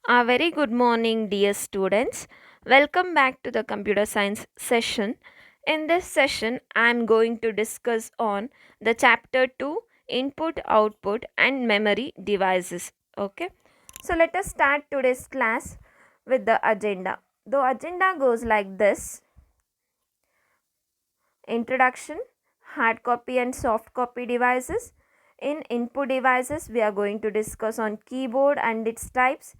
A very good morning, dear students. Welcome back to the computer science session. In this session, I am going to discuss on the chapter 2 input, output, and memory devices. Okay, so let us start today's class with the agenda. The agenda goes like this: introduction, hard copy, and soft copy devices. In input devices, we are going to discuss on keyboard and its types,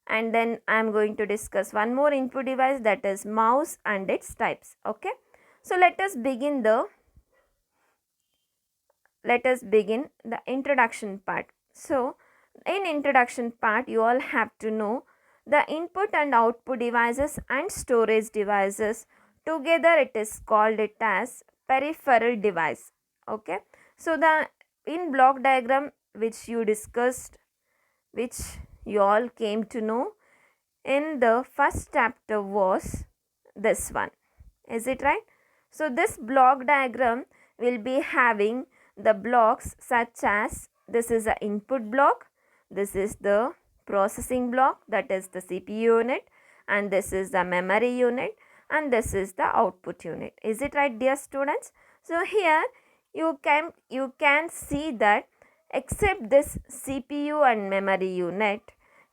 and then I am going to discuss one more input device, that is mouse and its types. Okay, so let us begin the introduction part. So in introduction part, you all have to know the input and output devices and storage devices. Together it is called it as peripheral device. Okay, so the in block diagram which you discussed, which you all came to know in the first chapter, was this one. Is it right? So this block diagram will be having the blocks such as this is the input block, this is the processing block, that is the CPU unit, and this is the memory unit, and this is the output unit. Is it right, dear students? So here you can see that except this CPU and memory unit,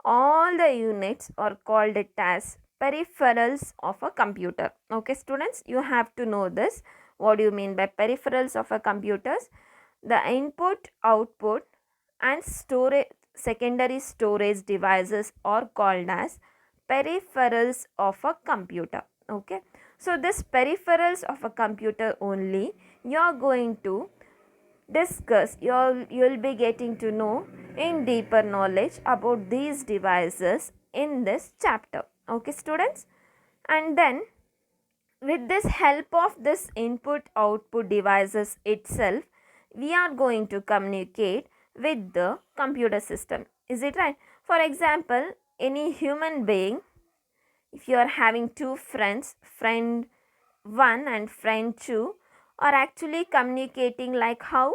all the units are called it as peripherals of a computer. Okay, students, you have to know this. What do you mean by peripherals of a computers? The input, output, and storage, secondary storage devices are called as peripherals of a computer. Okay, so this peripherals of a computer only you are going to discuss. You'll be getting to know in deeper knowledge about these devices in this chapter. Okay, students, and then with this help of this input output devices itself, we are going to communicate with the computer system. Is it right? For example, any human being, if you are having two friends, friend 1 and friend 2 are actually communicating like how?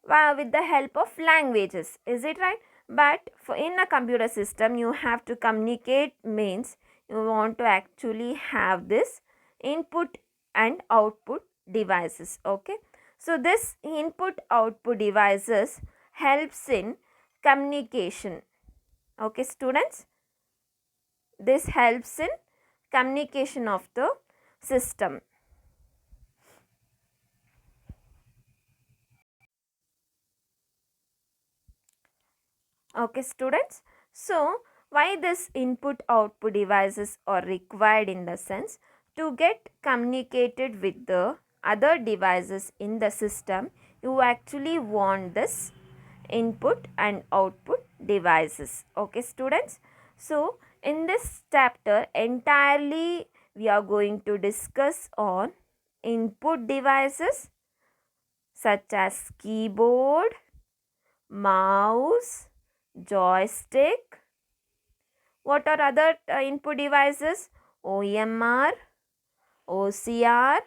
With the help of languages. Is it right? But for in a computer system, you have to communicate means you want to actually have this input and output devices. Okay, so this input output devices helps in communication. Okay, students, this helps in communication of the system. Okay, students, so why this input output devices are required? In the sense, to get communicated with the other devices in the system, you actually want this input and output devices. Okay, students, so in this chapter entirely we are going to discuss on input devices such as keyboard, mouse, joystick. What are other input devices? OMR, OCR.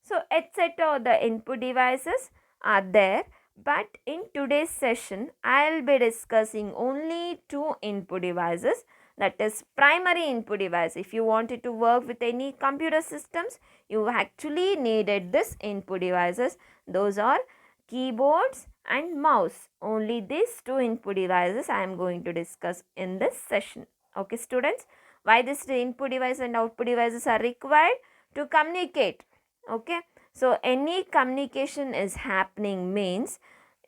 So, etc. The input devices are there. But in today's session, I will be discussing only two input devices, that is primary input device. If you wanted to work with any computer systems, you actually needed this input devices. Those are keyboards and mouse. Only these two input devices I am going to discuss in this session. Okay, students, why this input device and output devices are required? To communicate. Okay, so any communication is happening means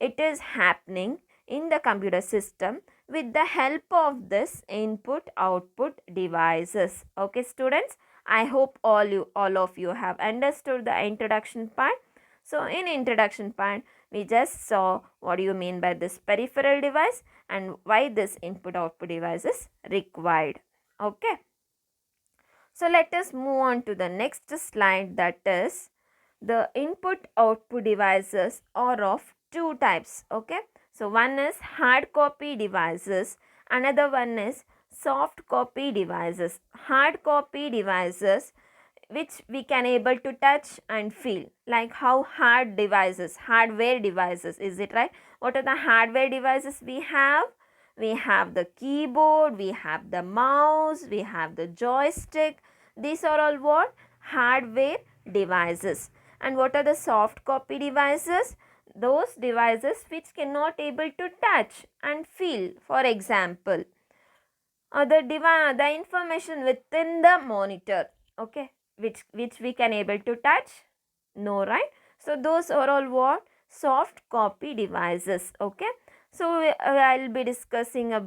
it is happening in the computer system with the help of this input output devices. Okay, students, I hope all of you have understood the introduction part. So in introduction part, we just saw what do you mean by this peripheral device and why this input output device is required. Okay, so let us move on to the next slide, that is the input output devices are of two types. Okay, so one is hard copy devices, another one is soft copy devices. Hard copy devices which we can able to touch and feel, like how hard devices, hardware devices. Is it right? What are the hardware devices we have? we have the keyboard, we have the mouse, we have the joystick. These are all what? Hardware devices. And what are the soft copy devices? Those devices which cannot able to touch and feel. For example, the information within the monitor, okay, which we can able to touch? No, right? So those are all what? Soft copy devices, okay. So I'll be discussing a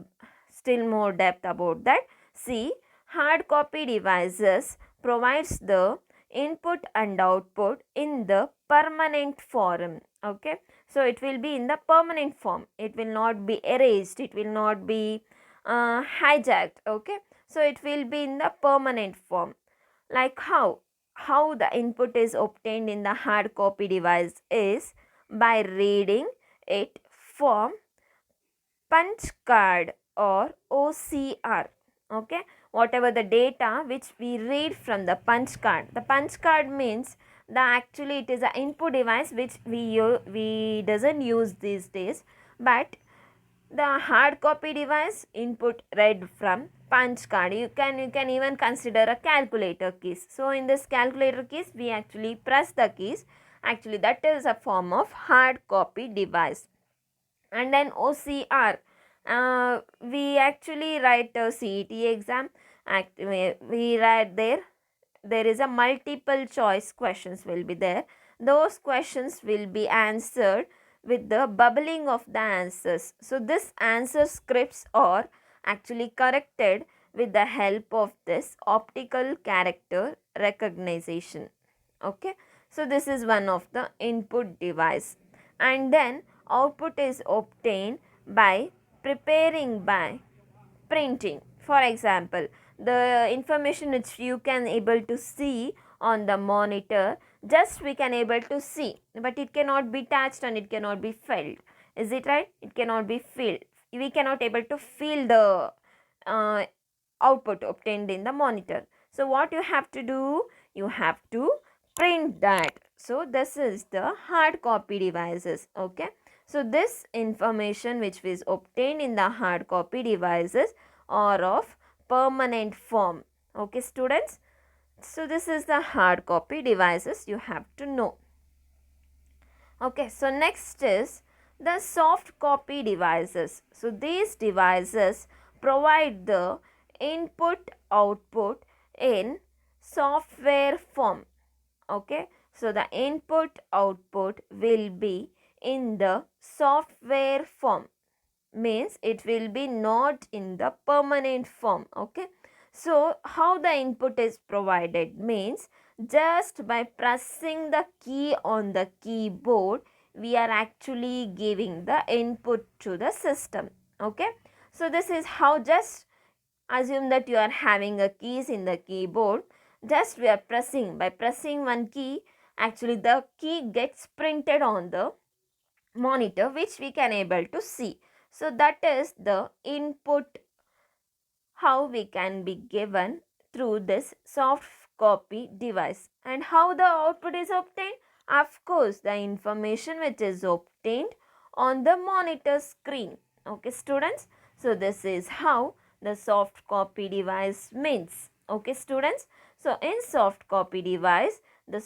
still more depth about that. See, hard copy devices provides the input and output in the permanent form, okay. So it will be in the permanent form, it will not be erased, it will not be hijacked, okay. So it will be in the permanent form. Like how the input is obtained in the hard copy device is by reading it from punch card or OCR, okay. Whatever the data which we read from the punch card, the punch card means the actually it is an input device which we doesn't use these days, but the hard copy device input read from punch card. You can even consider a calculator keys. So in this calculator keys we actually press the keys. Actually that is a form of hard copy device. And then OCR, we actually write a CET exam. We write there is a multiple choice questions will be there. Those questions will be answered with the bubbling of the answers. So this answer scripts are actually corrected with the help of this optical character recognition, okay. So this is one of the input device. And then output is obtained by preparing by printing. For example, the information which you can able to see on the monitor, just we can able to see, but it cannot be touched and it cannot be felt. Is it right? It cannot be felt. We cannot able to feel the output obtained in the monitor. So what you have to do? You have to print that. So this is the hard copy devices, okay. So this information which is obtained in the hard copy devices are of permanent form, okay students. So this is the hard copy devices you have to know. Okay, so next is the soft copy devices. So these devices provide the input output in software form, okay. So the input output will be in the software form, means it will be not in the permanent form, okay. So how the input is provided means just by pressing the key on the keyboard we are actually giving the input to the system, okay. So this is how, just assume that you are having a keys in the keyboard, just we are pressing, by pressing one key actually the key gets printed on the monitor which we can able to see. So that is the input how we can be given through this soft copy device. And how the output is obtained? Of course, the information which is obtained on the monitor screen. Okay students, so this is how the soft copy device means. Okay students, so in soft copy device the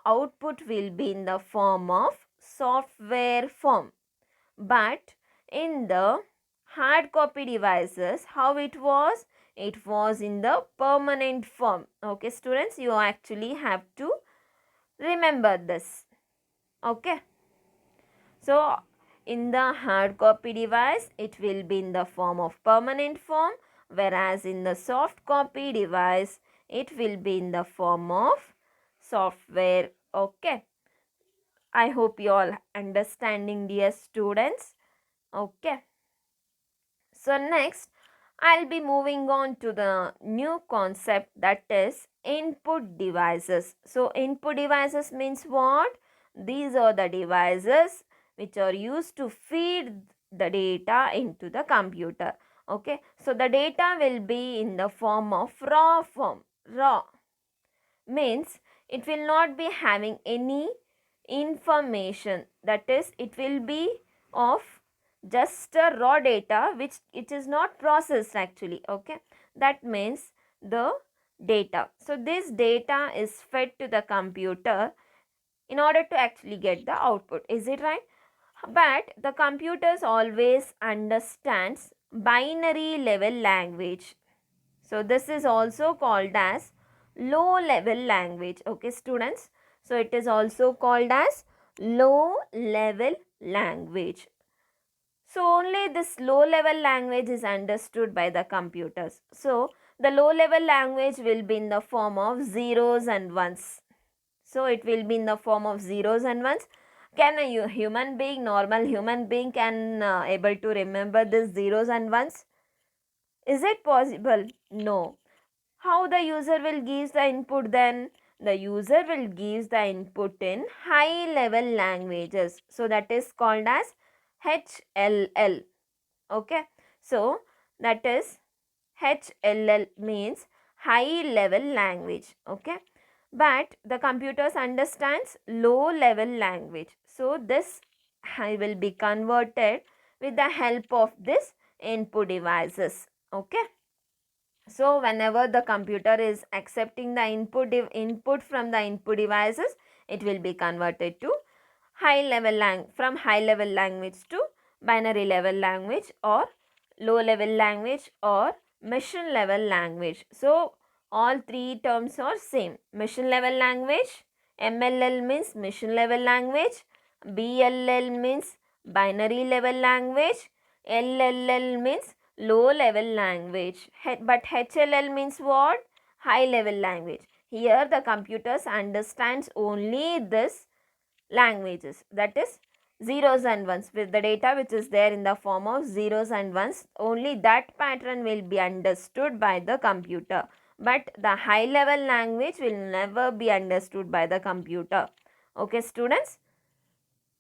output will be in the form of software form, but in the hard copy devices how it was? It was in the permanent form. Okay students, you actually have to remember this, okay. So in the hard copy device it will be in the form of permanent form, whereas in the soft copy device it will be in the form of software, okay. I hope you all understanding, dear students, okay. So next I'll be moving on to the new concept, that is input devices. So input devices means what? These are the devices which are used to feed the data into the computer, okay. So the data will be in the form of raw form. Raw means it will not be having any information, that is it will be of just a raw data which it is not processed actually. Okay, that means the data. So this data is fed to the computer in order to actually get the output. Is it right? But the computers always understands binary level language. So this is also called as low level language. Okay, students. So it is also called as low level language. So only this low level language is understood by the computers. So the low level language will be in the form of zeros and ones. So it will be in the form of zeros and ones. Can a human being, normal human being can able to remember this zeros and ones? Is it possible? No. How the user will give the input then? The user will give the input in high level languages. So that is called as HLL. Okay. So that is HLL means high level language. Okay. But the computers understands low level language. So this will be converted with the help of this input devices. Okay. So whenever the computer is accepting the input from the input devices, it will be converted to high level from high level language to binary level language or low level language or machine level language. So all three terms are same. Machine level language, MLL means machine level language, BLL means binary level language, LLL means low level language. But HLL means what? High level language. Here the computers understands only this languages, that is zeros and ones, with the data which is there in the form of zeros and ones. Only that pattern will be understood by the computer, but the high level language will never be understood by the computer. Okay, students.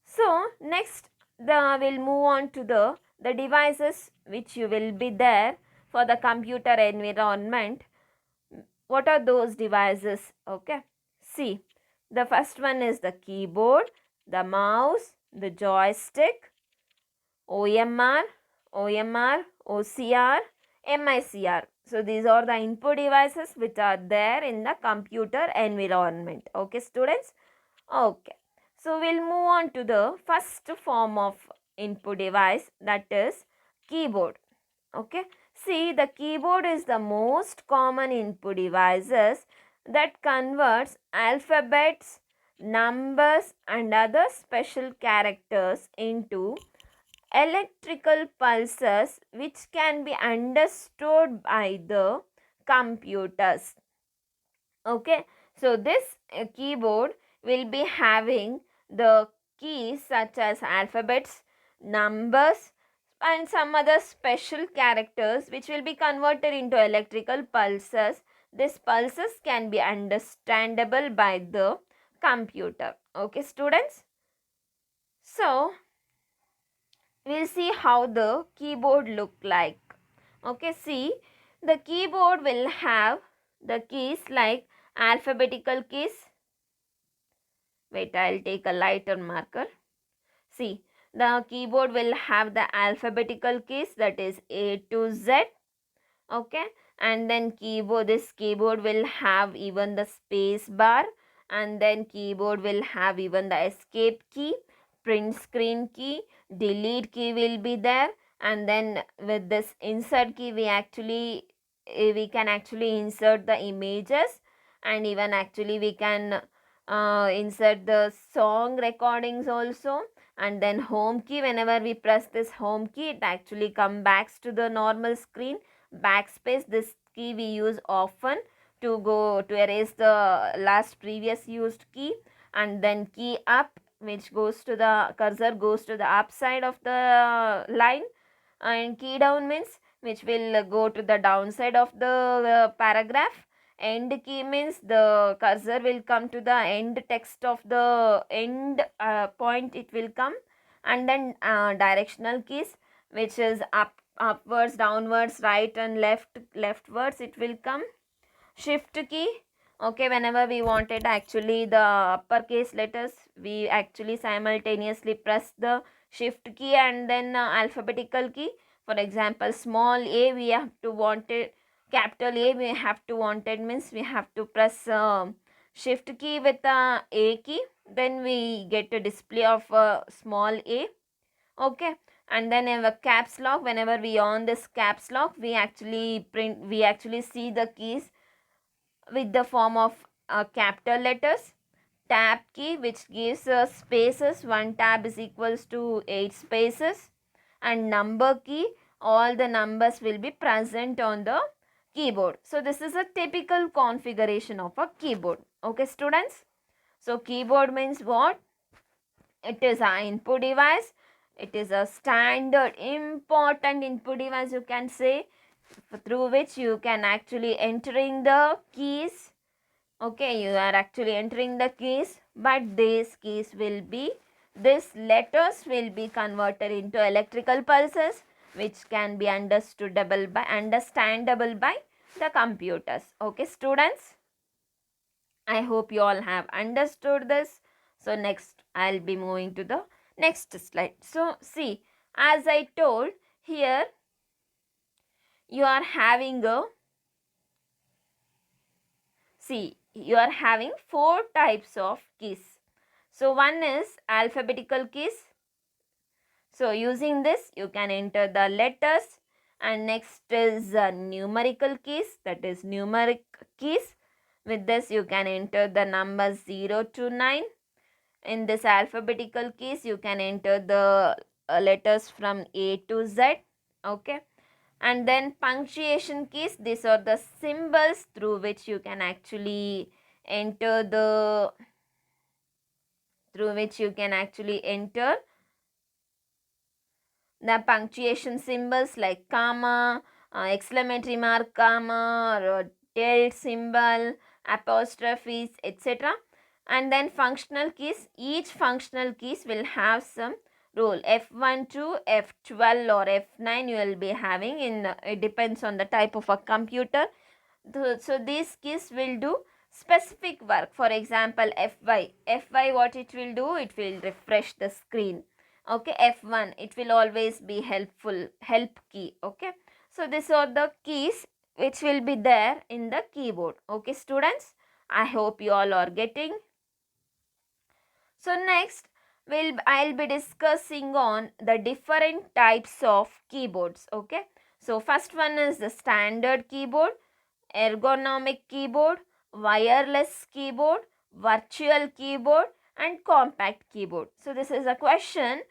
So next we'll move on to the devices which you will be there for the computer environment. What are those devices? Okay, see, the first one is the keyboard, the mouse, the joystick, OMR, OCR, MICR. So these are the input devices which are there in the computer environment. Okay, students. Okay, so we'll move on to the first form of input device, that is keyboard. Okay, see, the keyboard is the most common input devices that converts alphabets, numbers and other special characters into electrical pulses which can be understood by the computers. Okay, so this keyboard will be having the keys such as alphabets, numbers and some other special characters which will be converted into electrical pulses. These pulses can be understandable by the computer. Okay, students. So we'll see how the keyboard look like. Okay, see, the keyboard will have the keys like alphabetical keys. Wait, I'll take a lighter marker. See, the keyboard will have the alphabetical keys, that is A to Z. Okay, and then this keyboard will have even the space bar, and then keyboard will have even the escape key, print screen key, delete key will be there, and then with this insert key we can actually insert the images, and even actually we can insert the song recordings also. And then home key, whenever we press this home key, it actually comes back to the normal screen. Backspace, this key we use often to go to erase the last previous used key. And then key up, which goes to the cursor goes to the up side of the line, and key down means which will go to the downside of the paragraph. End key means the cursor will come to the end text of the end point, it will come. And then directional keys, which is upwards, downwards, right and leftwards, it will come. Shift key, okay, whenever we wanted actually the uppercase letters, we actually simultaneously press the shift key and then alphabetical key. For example, small a we have to wanted, capital A we have to wanted means we have to press shift key with a key, then we get a display of small a. Okay, and then in a caps lock, whenever we on this caps lock, we actually see the keys with the form of capital letters. Tab key, which gives spaces, one tab is equals to 8 spaces, and number key, all the numbers will be present on the keyboard. So this is a typical configuration of a keyboard. Okay students, so keyboard means what? It is an input device. It is a standard important input device, you can say, through which you can actually entering the keys. Okay, you are actually entering the keys, but these letters will be converted into electrical pulses, which can be understandable by the computers. Okay students, I hope you all have understood this. So next I'll be moving to the next slide. So see, as I told here, you are having four types of keys. So one is alphabetical keys. So using this you can enter the letters, and next is numerical keys, that is numeric keys. With this you can enter the numbers 0 to 9. In this alphabetical keys you can enter the letters from A to Z. Okay, and then punctuation keys, these are the symbols through which you can actually enter the punctuation symbols like comma, exclamatory mark comma, or tilde symbol, apostrophes, etc. And then functional keys, each functional keys will have some role. F1 to F12 or F9 you will be having, it depends on the type of a computer. So these keys will do specific work. For example, Fy what it will do, it will refresh the screen. Okay, F1 it will always be help key. Okay, so these are the keys which will be there in the keyboard. Okay students, I hope you all are getting. So next I'll be discussing on the different types of keyboards. Okay, so first one is the standard keyboard, ergonomic keyboard, wireless keyboard, virtual keyboard, and compact keyboard. So this is a question.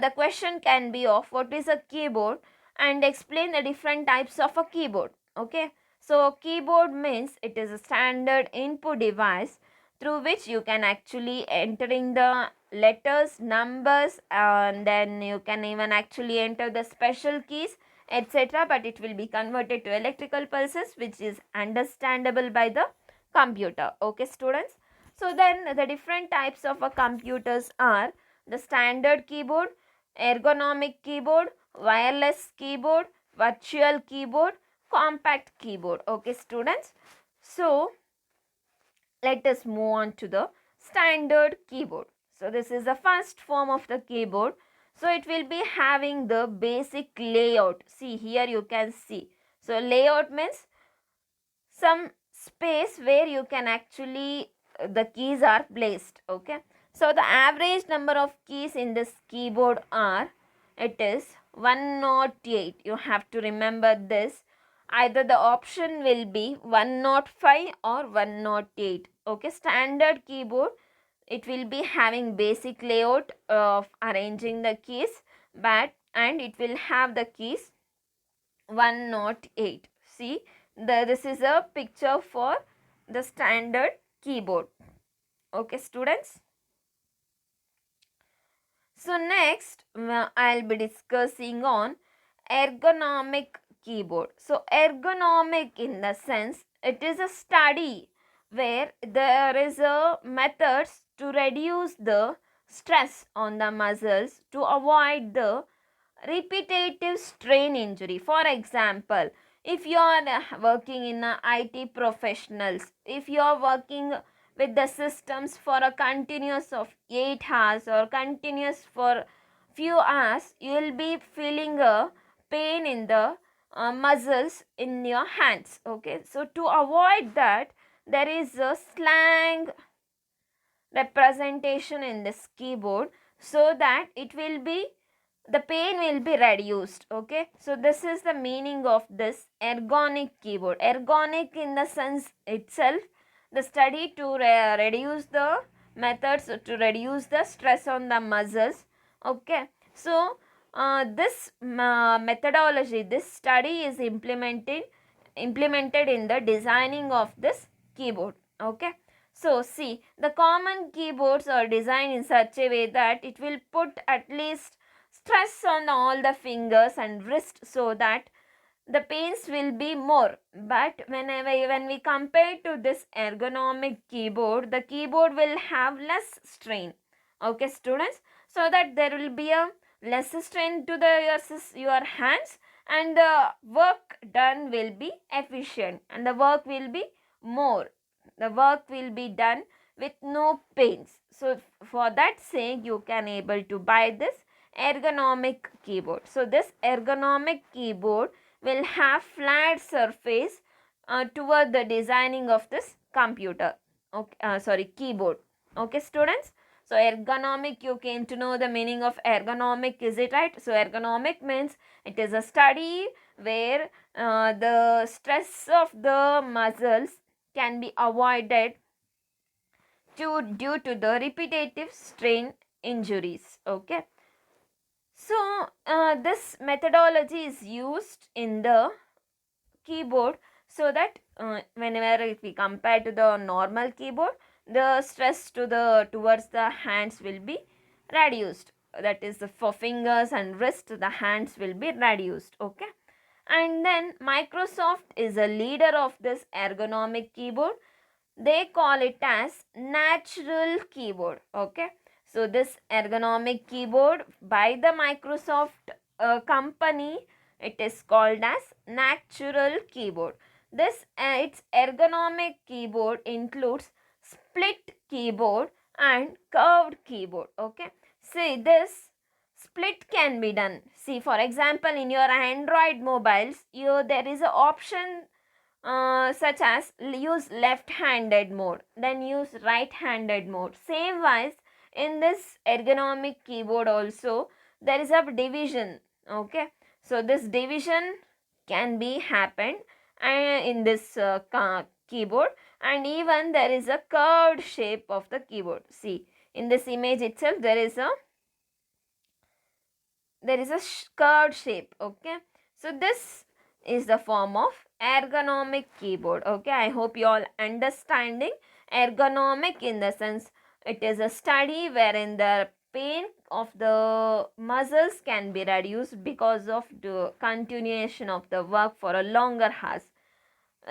The question can be of what is a keyboard and explain the different types of a keyboard. Okay, so keyboard means it is a standard input device through which you can actually entering the letters, numbers, and then you can even actually enter the special keys, etc. But it will be converted to electrical pulses, which is understandable by the computer. Okay students, so then the different types of computers are the standard keyboard, ergonomic keyboard, wireless keyboard, virtual keyboard, compact keyboard. Okay students, so let us move on to the standard keyboard. So this is the first form of the keyboard. So it will be having the basic layout. See here you can see. So layout means some space where you can actually the keys are placed. Okay, so the average number of keys in this keyboard are, it is 108. You have to remember this. Either the option will be 105 or 108. Okay, standard keyboard, it will be having basic layout of arranging the keys, but and it will have the keys 108. See, this is a picture for the standard keyboard. Okay students, so next I'll be discussing on ergonomic keyboard. So ergonomic in the sense it is a study where there is a methods to reduce the stress on the muscles to avoid the repetitive strain injury. For example, if you are working in a IT professionals, if you are working with the systems for a continuous of 8 hours or continuous for few hours, you will be feeling a pain in the muscles in your hands. Okay, so to avoid that, there is a slang representation in this keyboard, so that it will be, the pain will be reduced. Okay, so this is the meaning of this ergonomic keyboard. Ergonomic in the sense itself, the study to reduce the methods to reduce the stress on the muscles. Okay, so this methodology, this study is implemented in the designing of this keyboard. Okay, so see, the common keyboards are designed in such a way that it will put at least stress on all the fingers and wrist, so that the pains will be more. But when we compare to this ergonomic keyboard, the keyboard will have less strain. Okay, students, so that there will be a less strain to your hands, and the work done will be efficient, and the work will be more. The work will be done with no pains. So for that sake, you can able to buy this ergonomic keyboard. So this ergonomic keyboard will have flat surface toward the designing of this computer. Okay, keyboard. Okay, students. So ergonomic, you came to know the meaning of ergonomic, is it right? So ergonomic means it is a study where the stress of the muscles can be avoided due to the repetitive strain injuries. Okay, so this methodology is used in the keyboard, so that whenever if we compare to the normal keyboard, the stress towards the hands will be reduced. That is, for fingers and wrist, the hands will be reduced. Okay, and then Microsoft is a leader of this ergonomic keyboard. They call it as natural keyboard. Okay, so this ergonomic keyboard by the Microsoft company, it is called as natural keyboard. This its ergonomic keyboard includes split keyboard and curved keyboard. Okay, see, this split can be done. See, for example, in your Android mobiles, there is an option such as use left-handed mode, then use right-handed mode. Same wise, in this ergonomic keyboard also, there is a division. Okay, so this division can be happened in this keyboard, and even there is a curved shape of the keyboard. See, in this image itself, there is a curved shape. Okay, so this is the form of ergonomic keyboard. Okay, I hope you all understanding ergonomic in the sense it is a study wherein the pain of the muscles can be reduced because of the continuation of the work for a longer hours.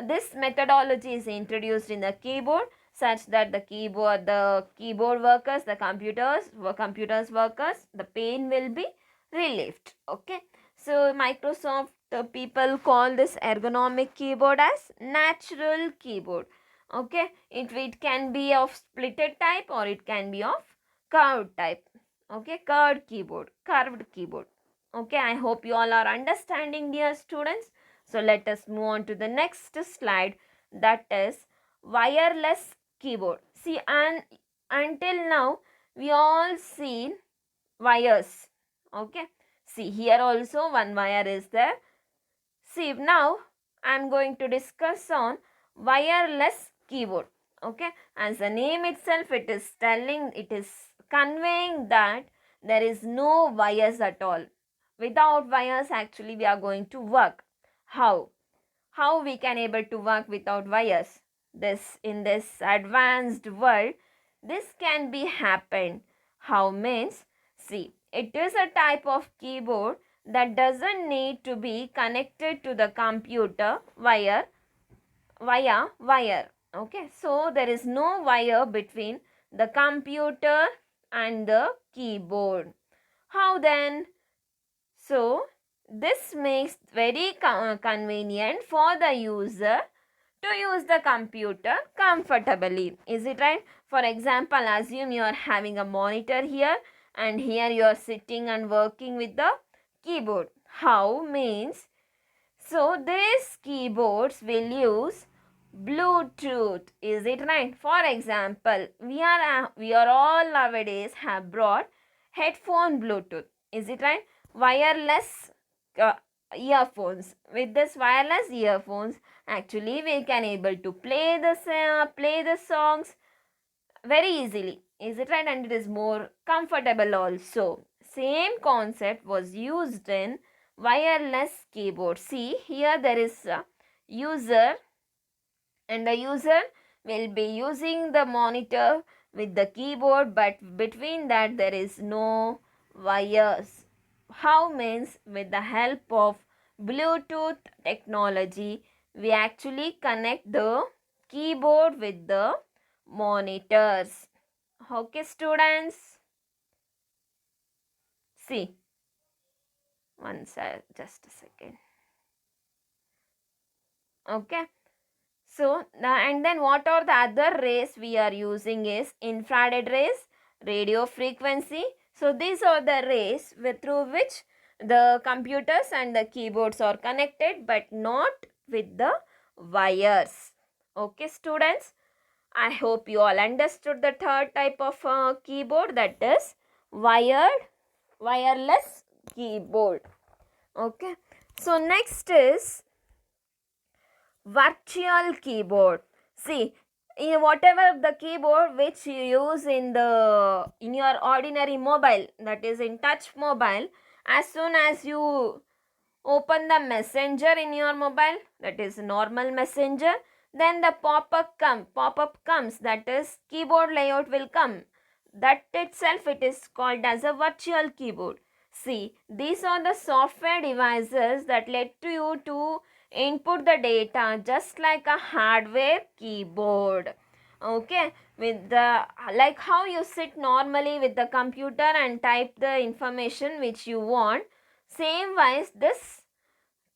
This methodology is introduced in the keyboard such that the keyboard workers, the computers workers, the pain will be relieved. Okay, so Microsoft people call this ergonomic keyboard as natural keyboard. Okay, it can be of splitted type or it can be of curved type. Okay, curved keyboard. Okay, I hope you all are understanding, dear students. So let us move on to the next slide, that is wireless keyboard. See, and until now we all seen wires. Okay, see, here also one wire is there. See, now I am going to discuss on wireless keyboard. Okay, as the name itself, it is conveying that there is no wires at all. Without wires, actually we are going to work. How we can able to work without wires? This, in this advanced world, this can be happen. How means, see, it is a type of keyboard that doesn't need to be connected to the computer via wire. Okay, so there is no wire between the computer and the keyboard. How then? So this makes very convenient for the user to use the computer comfortably. Is it right? For example, assume you are having a monitor here and here you are sitting and working with the keyboard. How means, so these keyboards will use Bluetooth. Is it right? For example, we are all nowadays have brought headphone Bluetooth. Is it right? Wireless uh, earphones. With this wireless earphones, actually we can able to play the songs very easily. Is it right? And it is more comfortable also. Same concept was used in wireless keyboard. See, here there is a user, and the user will be using the monitor with the keyboard, but between that there is no wires. How means, with the help of Bluetooth technology, we actually connect the keyboard with the monitors. Okay, students, see, just a second. Okay, so and then what are the other rays we are using is infrared rays, radio frequency. So these are the rays through which the computers and the keyboards are connected, but not with the wires. Okay, students, I hope you all understood the third type of keyboard, that is wireless keyboard. Okay, so next is virtual keyboard. See, in whatever the keyboard which you use in your ordinary mobile, that is in touch mobile, as soon as you open the messenger in your mobile, that is normal messenger, then the pop-up comes, that is keyboard layout will come. That itself it is called as a virtual keyboard. See, these are the software devices that let to you to input the data just like a hardware keyboard. Okay, with the like how you sit normally with the computer and type the information which you want, same wise this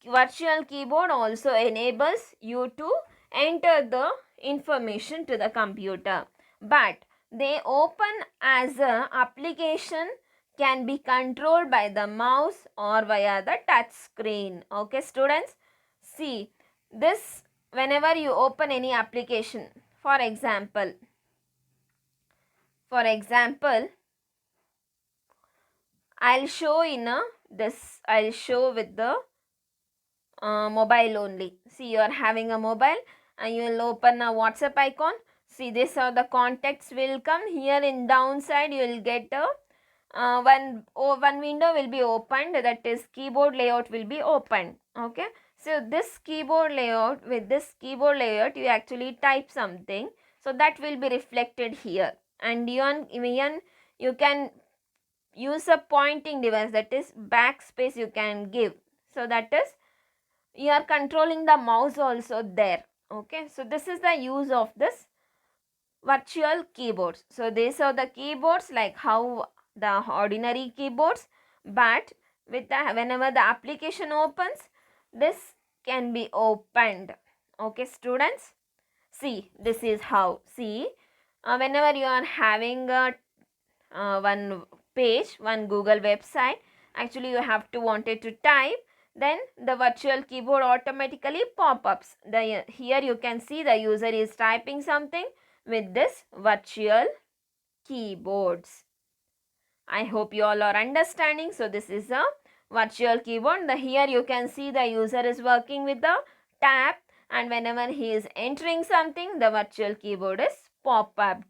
virtual keyboard also enables you to enter the information to the computer, but they open as a application, can be controlled by the mouse or via the touch screen. Okay, students, see this, whenever you open any application, for example, I'll show in a this I'll show with the mobile only. See, you are having a mobile and you will open a WhatsApp icon. See, this how the contacts will come. Here in downside you will get a one window will be opened, that is keyboard layout will be opened. Okay, so this keyboard layout, with this keyboard layout you actually type something, so that will be reflected here, and even you can use a pointing device, that is backspace you can give, so that is you are controlling the mouse also there. Okay, so this is the use of this virtual keyboards. So these are the keyboards like how the ordinary keyboards, but with the whenever the application opens, this can be opened. Okay, students, see, this is how. See, whenever you are having a one page, one Google website, actually you have to wanted to type, then the virtual keyboard automatically pop-ups. Here you can see the user is typing something with this virtual keyboards. I hope you all are understanding. So this is a virtual keyboard. Here you can see the user is working with the tab, and whenever he is entering something, the virtual keyboard is pop-up.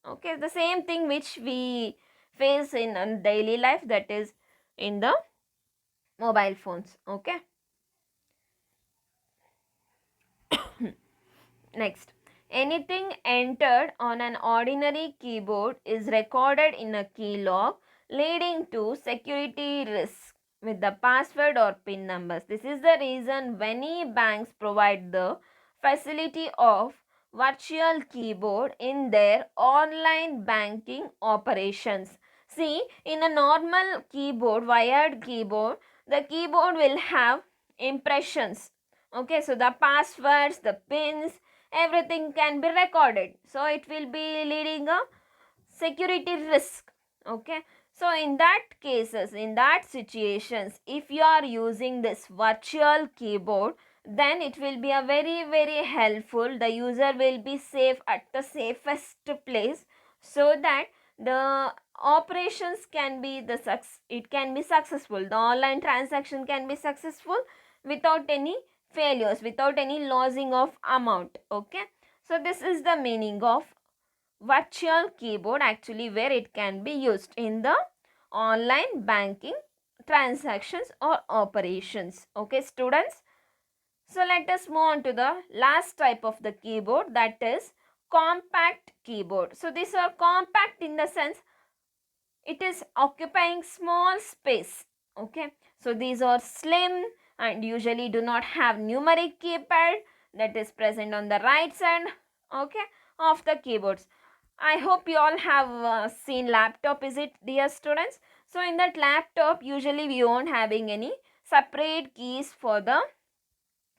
Okay, the same thing which we face in daily life, that is in the mobile phones. Okay. Next, anything entered on an ordinary keyboard is recorded in a key log, leading to security risk with the password or PIN numbers. This is the reason many banks provide the facility of virtual keyboard in their online banking operations. See, in a normal keyboard, wired keyboard, the keyboard will have impressions. Okay, so the passwords, the pins, everything can be recorded, so it will be leading a security risk. Okay, So in that cases, in that situations, if you are using this virtual keyboard, then it will be a very helpful. The user will be safe at the safest place, so that the operations can be it can be successful. The online transaction can be successful without any failures, without any losing of amount. Okay, so this is the meaning of virtual keyboard, actually, where it can be used in the online banking transactions or operations. Okay, students. So let us move on to the last type of the keyboard, that is compact keyboard. So these are compact in the sense it is occupying small space. Okay, so these are slim and usually do not have numeric keypad that is present on the right side, okay, of the keyboards. I hope you all have seen laptop, is it, dear students? So in that laptop, usually we won't having any separate keys for the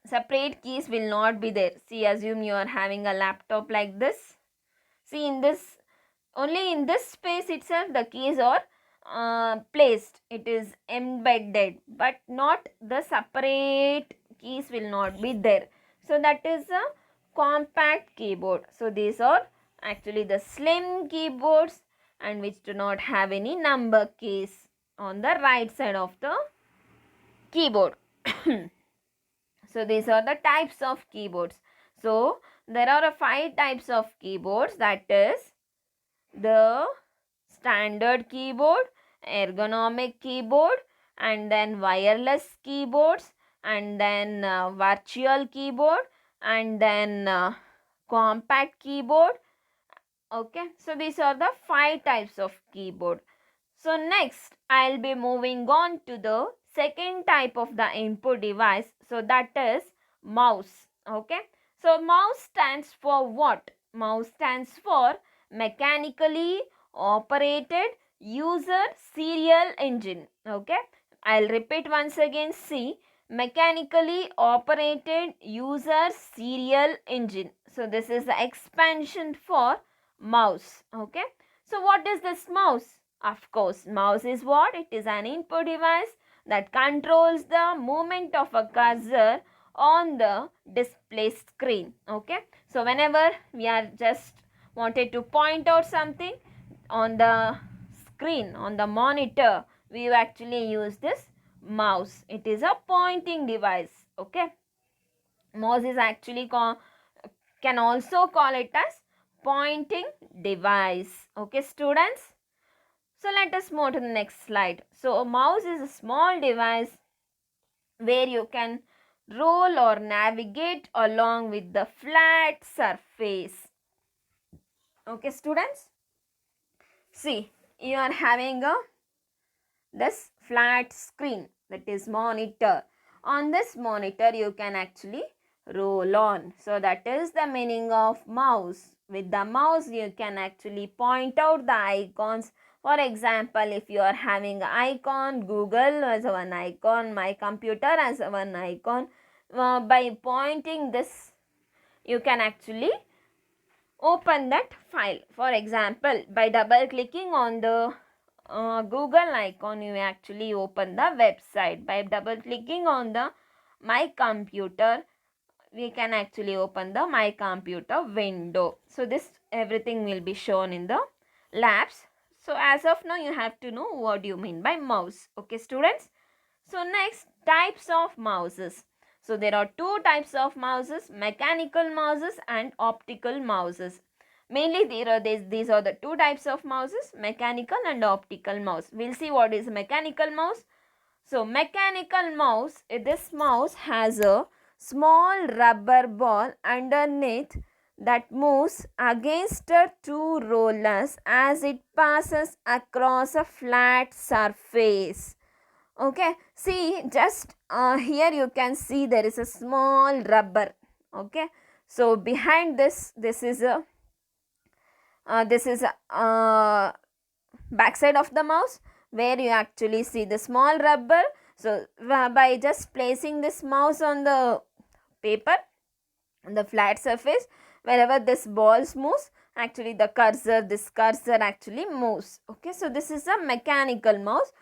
separate keys will not be there. See, assume you are having a laptop like this. See, in this, only in this space itself the keys are placed. It is embedded, but not the separate keys will not be there. So that is a compact keyboard. So these are actually the slim keyboards and which do not have any number keys on the right side of the keyboard. So these are the types of keyboards. So there are 5 types of keyboards, that is the standard keyboard, ergonomic keyboard, and then wireless keyboards, and then virtual keyboard, and then compact keyboard. Okay, so these are the 5 types of keyboard. So next I'll be moving on to the second type of the input device, so that is mouse. Okay, so mouse stands for what? Mouse stands for mechanically operated user serial engine. Okay, I'll repeat once again. See, mechanically operated user serial engine. So this is the expansion for mouse. Okay, so what is this mouse? Of course, mouse is what? It is an input device that controls the movement of a cursor on the display screen. Okay, so whenever we are just wanted to point out something on the screen, on the monitor, we actually use this mouse. It is a pointing device. Okay, mouse is actually can also call it as pointing device. Okay, students. So let us move to the next slide. So a mouse is a small device where you can roll or navigate along with the flat surface. Okay, students. See, you are having this flat screen, that is monitor. On this monitor you can actually roll on. So that is the meaning of mouse. With the mouse you can actually point out the icons. For example, if you are having an icon, Google as one icon, my computer as one icon, by pointing this you can actually open that file. For example, by double clicking on the Google icon, you actually open the website. By double clicking on the my computer, we can actually open the my computer window. So this everything will be shown in the labs. So as of now, you have to know what do you mean by mouse. Okay, students. So next, types of mouses. So there are 2 types of mouses, mechanical mouses and optical mouses. Mainly these are the 2 types of mouses, mechanical and optical mouse. We'll see what is mechanical mouse. So mechanical mouse, this mouse has a small rubber ball underneath that moves against the 2 rollers as it passes across a flat surface. Okay, see, just here you can see there is a small rubber. Okay, so behind this is a backside of the mouse where you actually see the small rubber. So by just placing this mouse on the paper, on the flat surface, wherever this ball moves, actually this cursor actually moves. Okay, so this is a mechanical mouse.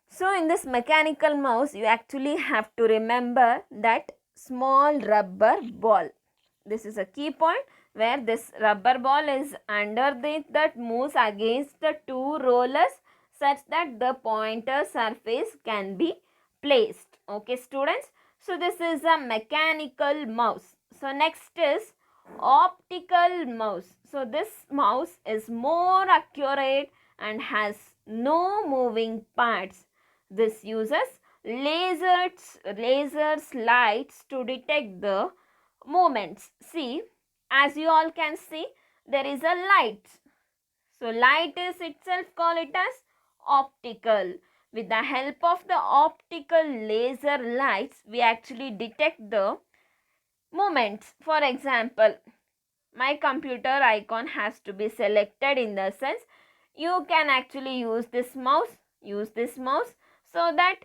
So in this mechanical mouse, you actually have to remember that small rubber ball. This is a key point where this rubber ball is underneath that moves against the two rollers such that the pointer surface can be placed. Okay, students. So this is a mechanical mouse. So next is optical mouse. So this mouse is more accurate and has no moving parts. This uses lasers lights to detect the movements. See, as you all can see, there is a light. So light is itself call it as optical. With the help of the optical laser lights, we actually detect the movements. For example, my computer icon has to be selected. In the sense, you can actually use this mouse so that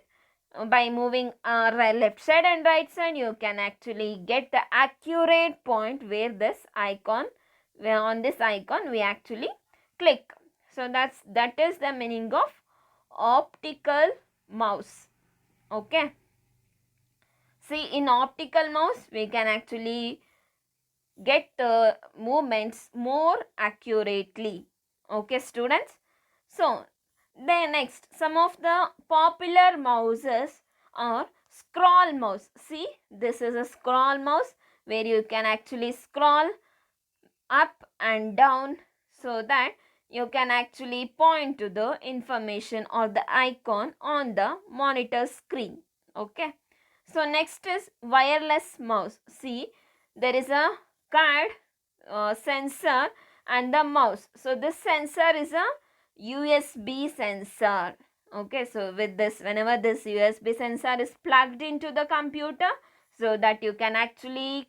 by moving left side and right side, you can actually get the accurate point where this icon, where on this icon we actually click. So that is the meaning of optical mouse. Okay, see, in optical mouse we can actually get the movements more accurately. Okay, students. So then next, some of the popular mouses are scroll mouse. See, this is a scroll mouse where you can actually scroll up and down so that you can actually point to the information or the icon on the monitor screen. Okay, so next is wireless mouse. See, there is a card sensor and the mouse. So this sensor is a USB sensor. Okay, so with this, whenever this USB sensor is plugged into the computer, so that you can actually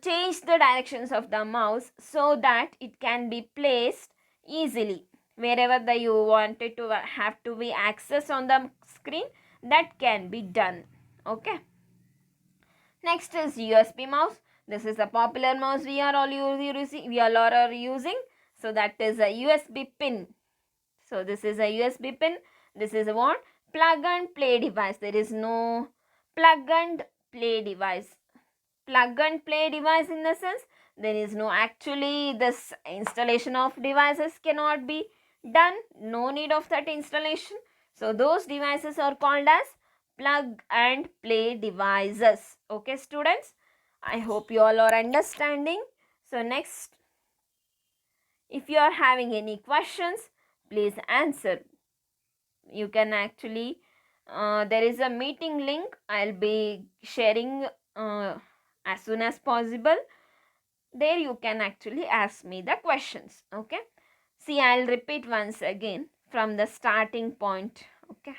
change the directions of the mouse so that it can be placed easily wherever the you wanted to have to be access on the screen, that can be done. Okay, next is USB mouse. This is a popular mouse we are all using. So that is a USB pin. So this is a USB pin. This is a what? Plug and play device. There is no plug and play device. Plug and play device in the sense, there is no actually this installation of devices cannot be done. No need of that installation. So those devices are called as plug and play devices. Okay, students, I hope you all are understanding. So next, if you are having any questions, please answer. You can actually there is a meeting link I'll be sharing as soon as possible. There you can actually ask me the questions. Okay, see, I'll repeat once again from the starting point. Okay,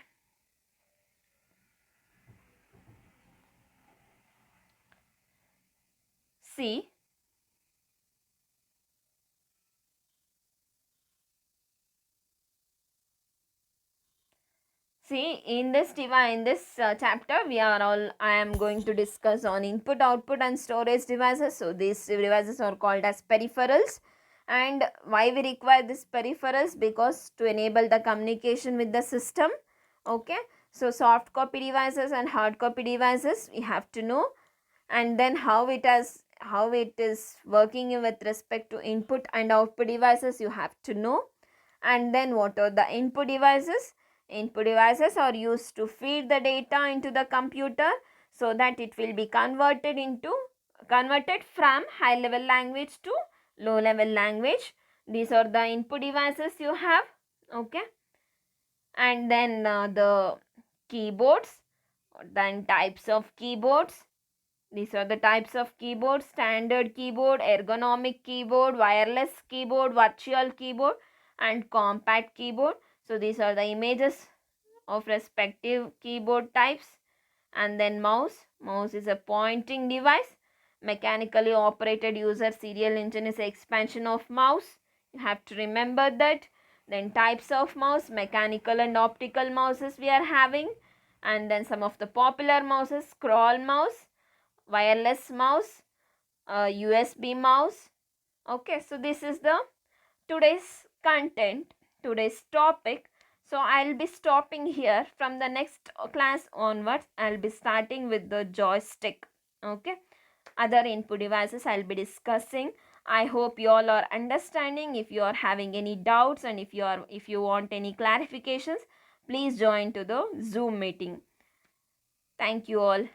see, in this chapter I am going to discuss on input, output and storage devices. So these devices are called as peripherals. And why we require this peripherals? Because to enable the communication with the system. Okay, so soft copy devices and hard copy devices we have to know, and then how it is working with respect to input and output devices you have to know. And then what are the input devices? Input devices are used to feed the data into the computer so that it will be converted from high level language to low level language. These are the input devices you have. Okay, and then the keyboards, then types of keyboards. These are the types of keyboard: standard keyboard, ergonomic keyboard, wireless keyboard, virtual keyboard and compact keyboard. So these are the images of respective keyboard types. And then mouse. Mouse is a pointing device. Mechanically operated user serial engine is an expansion of mouse. You have to remember that. Then types of mouse, mechanical and optical mouses we are having. And then some of the popular mouses: scroll mouse, wireless mouse, USB mouse, Okay, so this is the today's content, today's topic. So I'll be stopping here. From the next class onwards, I'll be starting with the joystick. Okay, other input devices I'll be discussing. I hope you all are understanding. If you are having any doubts and if you want any clarifications, please join to the Zoom meeting. Thank you all.